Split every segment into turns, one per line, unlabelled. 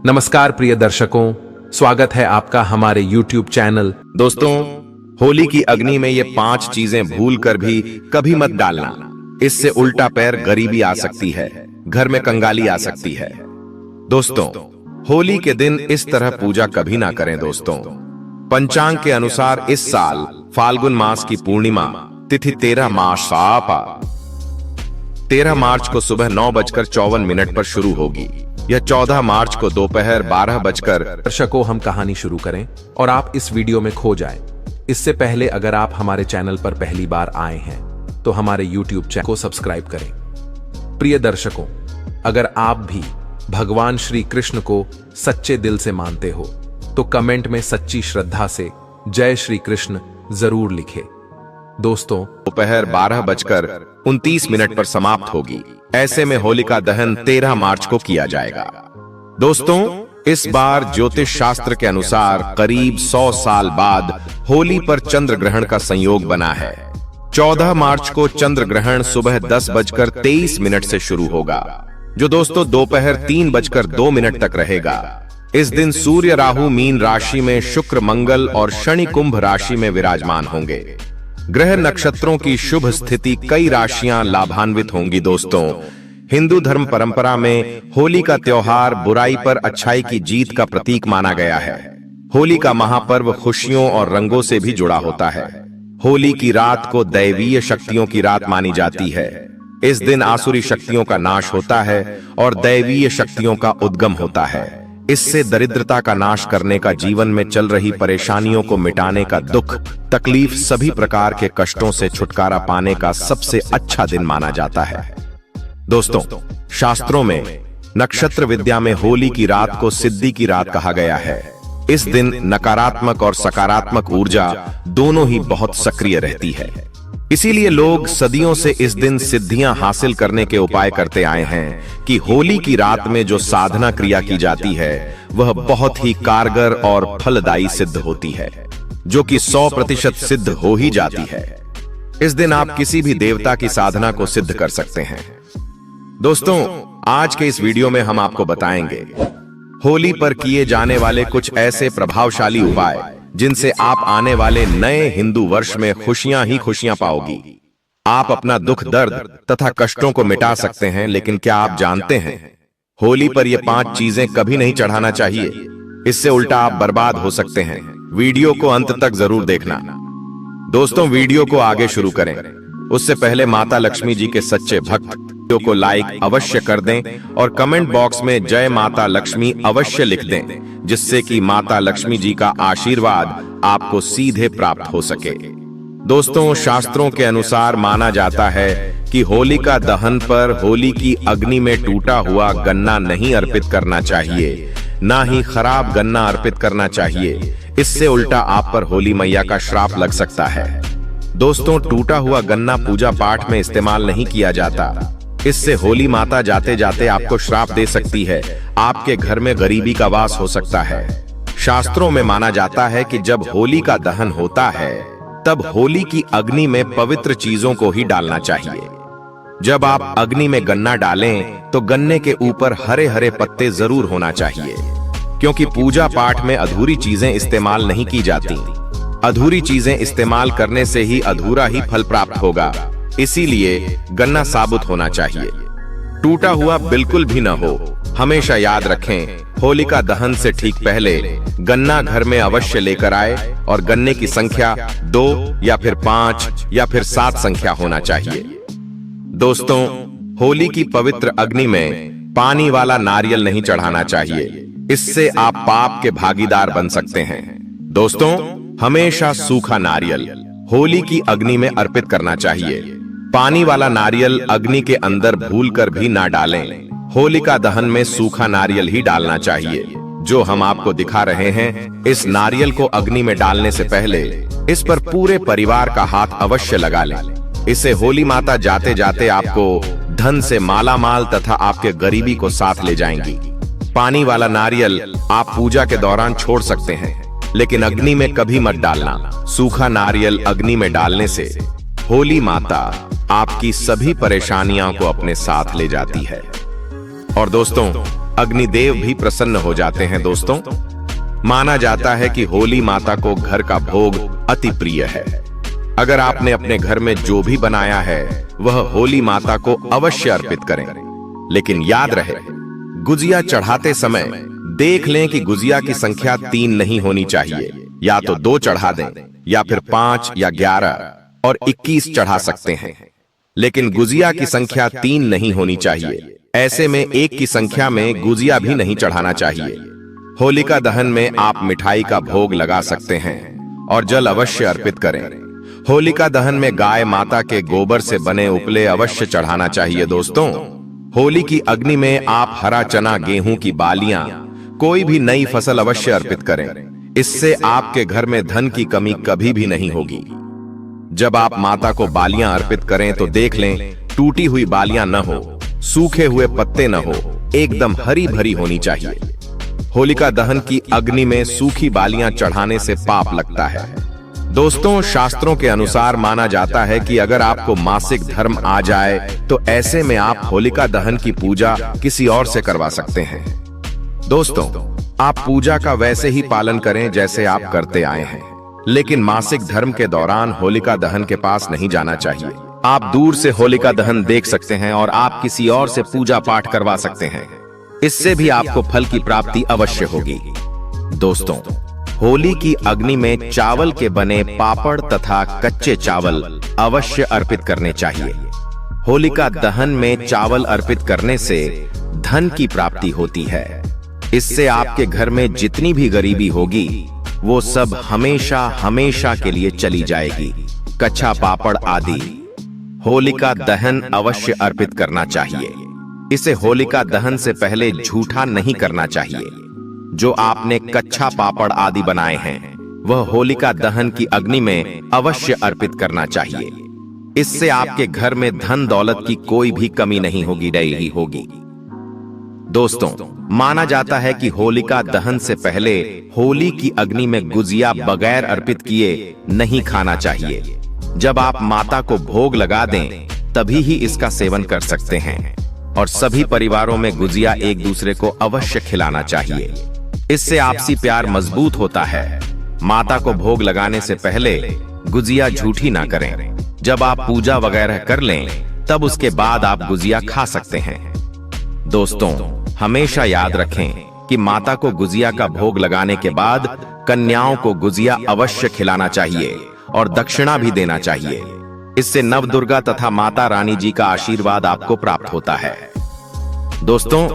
नमस्कार प्रिय दर्शकों, स्वागत है आपका हमारे YouTube चैनल।
दोस्तों, होली की अग्नि में ये 5 चीजें भूल कर भी कभी मत डालना। इससे उल्टा पैर गरीबी आ सकती है, घर में कंगाली आ सकती है। दोस्तों, होली के दिन इस तरह पूजा कभी ना करें। दोस्तों, पंचांग के अनुसार इस साल फाल्गुन मास की पूर्णिमा तिथि 13 मार्च को सुबह 9:54 पर शुरू होगी। यह 14 मार्च को दोपहर 12
दर्शकों, हम कहानी शुरू करें और आप इस वीडियो में खो जाएं। इससे पहले अगर आप हमारे चैनल पर पहली बार आए हैं तो हमारे YouTube चैनल को सब्सक्राइब करें। प्रिय दर्शकों, अगर आप भी भगवान श्री कृष्ण को सच्चे दिल से मानते हो तो कमेंट में सच्ची श्रद्धा से जय श्री कृष्ण जरूर लिखें। दोस्तों,
दोपहर 12:29 पर समाप्त होगी। ऐसे में होलिका दहन 13 मार्च को किया जाएगा। दोस्तों, इस बार ज्योतिष शास्त्र के अनुसार करीब 100 साल बाद होली पर चंद्र ग्रहण का संयोग बना है। 14 मार्च को चंद्र ग्रहण सुबह 10:23 से शुरू होगा, जो दोस्तों दोपहर 3:02 तक रहेगा। इस दिन सूर्य राहु मीन राशि में, शुक्र मंगल और शनि कुंभ राशि में विराजमान होंगे। ग्रह नक्षत्रों की शुभ स्थिति, कई राशियां लाभान्वित होंगी। दोस्तों, हिंदू धर्म परंपरा में होली का त्योहार बुराई पर अच्छाई की जीत का प्रतीक माना गया है। होली का महापर्व खुशियों और रंगों से भी जुड़ा होता है। होली की रात को दैवीय शक्तियों की रात मानी जाती है। इस दिन आसुरी शक्तियों का नाश होता है और दैवीय शक्तियों का उद्गम होता है। इससे दरिद्रता का नाश करने का, जीवन में चल रही परेशानियों को मिटाने का, दुख तकलीफ सभी प्रकार के कष्टों से छुटकारा पाने का सबसे अच्छा दिन माना जाता है। दोस्तों, शास्त्रों में नक्षत्र विद्या में होली की रात को सिद्धि की रात कहा गया है। इस दिन नकारात्मक और सकारात्मक ऊर्जा दोनों ही बहुत सक्रिय रहती है। इसीलिए लोग सदियों से इस दिन सिद्धियां हासिल करने के उपाय करते आए हैं कि होली की रात में जो साधना क्रिया की जाती है वह बहुत ही कारगर और फलदायी सिद्ध होती है, जो कि 100% सिद्ध हो ही जाती है। इस दिन आप किसी भी देवता की साधना को सिद्ध कर सकते हैं। दोस्तों, आज के इस वीडियो में हम आपको बताएंगे होली पर किए जाने वाले कुछ ऐसे प्रभावशाली उपाय जिनसे आप आने वाले नए हिंदू वर्ष में खुशियां ही खुशियां पाओगी। आप अपना दुख, दर्द तथा कष्टों को मिटा सकते हैं, लेकिन क्या आप जानते हैं होली पर ये 5 चीजें कभी नहीं चढ़ाना चाहिए। इससे उल्टा आप बर्बाद हो सकते हैं। वीडियो को अंत तक जरूर देखना। दोस्तों, वीडियो को आगे शुरू करें उससे पहले माता लक्ष्मी जी के सच्चे भक्त वीडियो को लाइक अवश्य कर दें और कमेंट बॉक्स में जय माता लक्ष्मी अवश्य लिख दें, जिससे कि माता लक्ष्मी जी का आशीर्वाद आपको सीधे प्राप्त हो सके। दोस्तों, शास्त्रों के अनुसार माना जाता है कि होलिका दहन पर होली की अग्नि में टूटा हुआ गन्ना नहीं अर्पित करना चाहिए, ना ही खराब गन्ना अर्पित करना चाहिए। इससे उल्टा आप पर होली मैया का श्राप लग सकता है। दोस्तों, टूटा हुआ गन्ना पूजा पाठ में इस्तेमाल नहीं किया जाता। इससे होली माता जाते जाते आपको श्राप दे सकती है। आपके घर में गरीबी का वास हो सकता है। शास्त्रों में माना जाता है कि जब होली का दहन होता है तब होली की अग्नि में पवित्र चीजों को ही डालना चाहिए। जब आप अग्नि में गन्ना डालें तो गन्ने के ऊपर हरे हरे पत्ते जरूर होना चाहिए, क्योंकि पूजा पाठ में अधूरी चीजें इस्तेमाल नहीं की जाती। अधूरी चीजें इस्तेमाल करने से ही अधूरा ही फल प्राप्त होगा। इसीलिए गन्ना साबुत होना चाहिए, टूटा हुआ बिल्कुल भी न हो। हमेशा याद रखें, होलिका दहन से ठीक पहले गन्ना घर में अवश्य लेकर आए और गन्ने की संख्या 2 या फिर 5 या फिर 7 संख्या होना चाहिए। दोस्तों, होली की पवित्र अग्नि में पानी वाला नारियल नहीं चढ़ाना चाहिए। इससे आप पाप के भागीदार बन सकते हैं। दोस्तों, हमेशा सूखा नारियल होली की अग्नि में अर्पित करना चाहिए। पानी वाला नारियल अग्नि के अंदर भूलकर भी ना डालें। होलिका दहन में सूखा नारियल ही डालना चाहिए, जो हम आपको दिखा रहे हैं। इस नारियल को अग्नि में डालने से पहले इस पर पूरे परिवार का हाथ अवश्य लगा लें। इससे होली माता जाते जाते आपको धन से मालामाल तथा आपके गरीबी को साथ ले जाएंगी। पानी वाला नारियल आप पूजा के दौरान छोड़ सकते हैं, लेकिन अग्नि में कभी मत डालना। सूखा नारियल अग्नि में डालने से होली माता आपकी सभी परेशानियों को अपने साथ ले जाती है। और दोस्तों, अग्निदेव भी प्रसन्न हो जाते हैं। दोस्तों, माना जाता है कि होली माता को घर का भोग अति प्रिय है। अगर आपने अपने घर में जो भी बनाया है वह होली माता को अवश्य अर्पित करें। लेकिन याद रहे, गुजिया चढ़ाते समय देख लें कि गुजिया की संख्या 3 नहीं होनी चाहिए। या तो 2 चढ़ा दें या फिर 5 या 11 और 21 चढ़ा सकते हैं, लेकिन गुजिया की संख्या 3 नहीं होनी चाहिए। ऐसे में 1 की संख्या में गुजिया भी नहीं चढ़ाना चाहिए। होलिका दहन में आप मिठाई का भोग लगा सकते हैं और जल अवश्य अर्पित करें। होलिका दहन में गाय माता के गोबर से बने उपले अवश्य चढ़ाना चाहिए। दोस्तों, होली की अग्नि में आप हरा चना, गेहूं की बालियां, कोई भी नई फसल अवश्य अर्पित करें। इससे आपके घर में धन की कमी कभी भी नहीं होगी। जब आप माता को बालियां अर्पित करें तो देख लें टूटी हुई बालियां न हो, सूखे हुए पत्ते न हो, एकदम हरी भरी होनी चाहिए। होलिका दहन की अग्नि में सूखी बालियां चढ़ाने से पाप लगता है। दोस्तों, शास्त्रों के अनुसार माना जाता है कि अगर आपको मासिक धर्म आ जाए तो ऐसे में आप होलिका दहन की पूजा किसी और से करवा सकते हैं। दोस्तों, आप पूजा का वैसे ही पालन करें जैसे आप करते आए हैं, लेकिन मासिक धर्म के दौरान होलिका दहन के पास नहीं जाना चाहिए। आप दूर से होलिका दहन देख सकते हैं और आप किसी और से पूजा पाठ करवा सकते हैं। इससे भी आपको फल की प्राप्ति अवश्य होगी। दोस्तों, होली की अग्नि में चावल के बने पापड़ तथा कच्चे चावल अवश्य अर्पित करने चाहिए। होलिका दहन में चावल अर्पित करने से धन की प्राप्ति होती है। इससे आपके घर में जितनी भी गरीबी होगी वो सब हमेशा हमेशा के लिए चली जाएगी। कच्चा पापड़ आदि होलिका दहन अवश्य अर्पित करना चाहिए। इसे होलिका दहन से पहले झूठा नहीं करना चाहिए। जो आपने कच्चा पापड़ आदि बनाए हैं वह होलिका दहन की अग्नि में अवश्य अर्पित करना चाहिए। इससे आपके घर में धन दौलत की कोई भी कमी नहीं होगी, रही होगी। दोस्तों, माना जाता है कि होलिका दहन से पहले होली की अग्नि में गुजिया बगैर अर्पित किए नहीं खाना चाहिए। जब आप माता को भोग लगा दें तभी ही इसका सेवन कर सकते हैं और सभी परिवारों में गुजिया एक दूसरे को अवश्य खिलाना चाहिए। इससे आपसी प्यार मजबूत होता है। माता को भोग लगाने से पहले गुजिया झूठी ना करें। जब आप पूजा वगैरह कर लें तब उसके बाद आप गुजिया खा सकते हैं। दोस्तों, हमेशा याद रखें कि माता को गुजिया का भोग लगाने के बाद कन्याओं को गुजिया अवश्य खिलाना चाहिए और दक्षिणा भी देना चाहिए। इससे नवदुर्गा तथा माता रानी जी का आशीर्वाद आपको प्राप्त होता है। दोस्तों,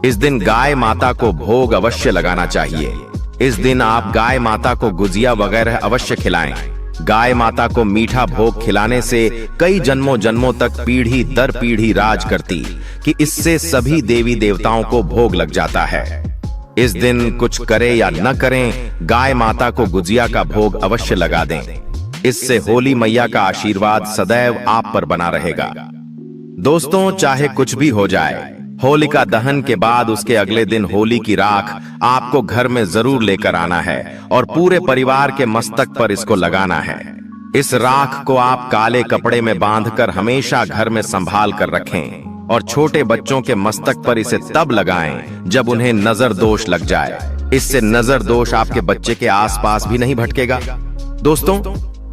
इस दिन गाय माता को भोग अवश्य लगाना चाहिए। इस दिन आप गाय माता को गुजिया वगैरह अवश्य खिलाएं। गाय माता को मीठा भोग खिलाने से कई जन्मों जन्मों तक पीढ़ी दर पीढ़ी राज करती कि इससे सभी देवी देवताओं को भोग लग जाता है। इस दिन कुछ करें या न करें, गाय माता को गुजिया का भोग अवश्य लगा दें। इससे होली मैया का आशीर्वाद सदैव आप पर बना रहेगा। दोस्तों, चाहे कुछ भी हो जाए, होलिका दहन के बाद उसके अगले दिन होली की राख आपको घर में जरूर लेकर आना है और पूरे परिवार के मस्तक पर इसको लगाना है। इस राख को आप काले कपड़े में बांधकर हमेशा घर में संभाल कर रखें और छोटे बच्चों के मस्तक पर इसे तब लगाएं जब उन्हें नजर दोष लग जाए। इससे नजर दोष आपके बच्चे के आसपास भी नहीं भटकेगा। दोस्तों,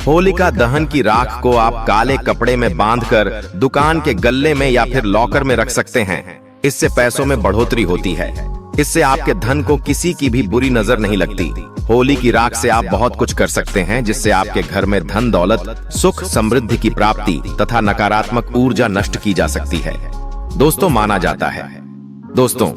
होलिका दहन की राख को आप काले कपड़े में बांधकर दुकान के गल्ले में या फिर लॉकर में रख सकते हैं। इससे पैसों में बढ़ोतरी होती है। इससे आपके धन को किसी की भी बुरी नजर नहीं लगती। होली की राख से आप बहुत कुछ कर सकते हैं, जिससे आपके घर में धन दौलत, सुख समृद्धि की प्राप्ति तथा नकारात्मक ऊर्जा नष्ट की जा सकती है। दोस्तों, माना जाता है दोस्तों,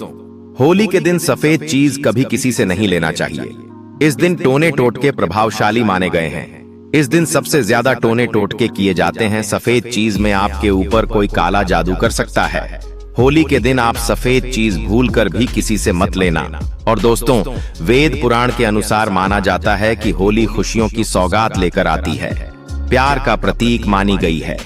होली के दिन सफेद चीज कभी किसी से नहीं लेना चाहिए। इस दिन टोने टोटके प्रभावशाली माने गए हैं। इस दिन सबसे ज्यादा टोने टोटके किए जाते हैं। सफेद चीज में आपके ऊपर कोई काला जादू कर सकता है। होली के दिन आप सफेद चीज भूलकर भी किसी से मत लेना। और दोस्तों, वेद पुराण के अनुसार माना जाता है कि होली खुशियों की सौगात लेकर आती है, प्यार का प्रतीक मानी गई है।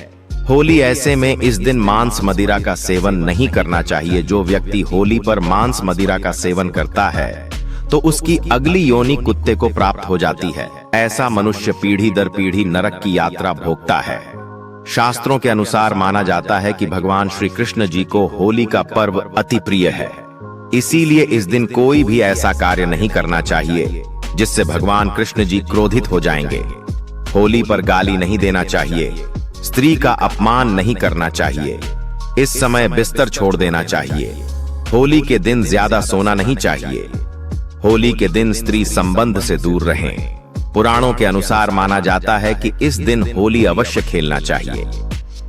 होली ऐसे में इस दिन मांस मदिरा का सेवन नहीं करना चाहिए। जो व्यक्ति होली पर मांस मदिरा का सेवन करता है तो उसकी अगली योनि कुत्ते को प्राप्त हो जाती है। ऐसा मनुष्य पीढ़ी दर पीढ़ी नरक की यात्रा भोगता है। शास्त्रों के अनुसार माना जाता है कि भगवान श्री कृष्ण जी को होली का पर्व अति प्रिय है। इसीलिए इस दिन कोई भी ऐसा कार्य नहीं करना चाहिए जिससे भगवान कृष्ण जी क्रोधित हो जाएंगे। होली पर गाली नहीं देना चाहिए, स्त्री का अपमान नहीं करना चाहिए, इस समय बिस्तर छोड़ देना चाहिए। होली के दिन ज्यादा सोना नहीं चाहिए। होली के दिन स्त्री संबंध से दूर रहें। पुराणों के अनुसार माना जाता है कि इस दिन होली अवश्य खेलना चाहिए।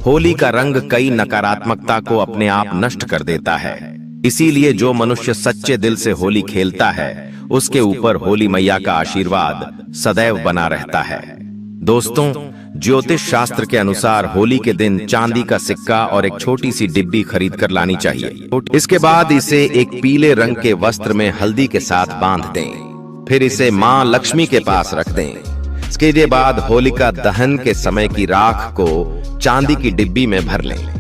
होली का रंग कई नकारात्मकता को अपने आप नष्ट कर देता है। इसीलिए जो मनुष्य सच्चे दिल से होली खेलता है उसके ऊपर होली मैया का आशीर्वाद सदैव बना रहता है। दोस्तों, ज्योतिष शास्त्र के अनुसार होली के दिन चांदी का सिक्का और एक छोटी सी डिब्बी खरीद कर लानी चाहिए। इसके बाद इसे एक पीले रंग के वस्त्र में हल्दी के साथ बांध दें। फिर इसे मां लक्ष्मी के पास रख दें। इसके बाद होलिका दहन के समय की राख को चांदी की डिब्बी में भर लें।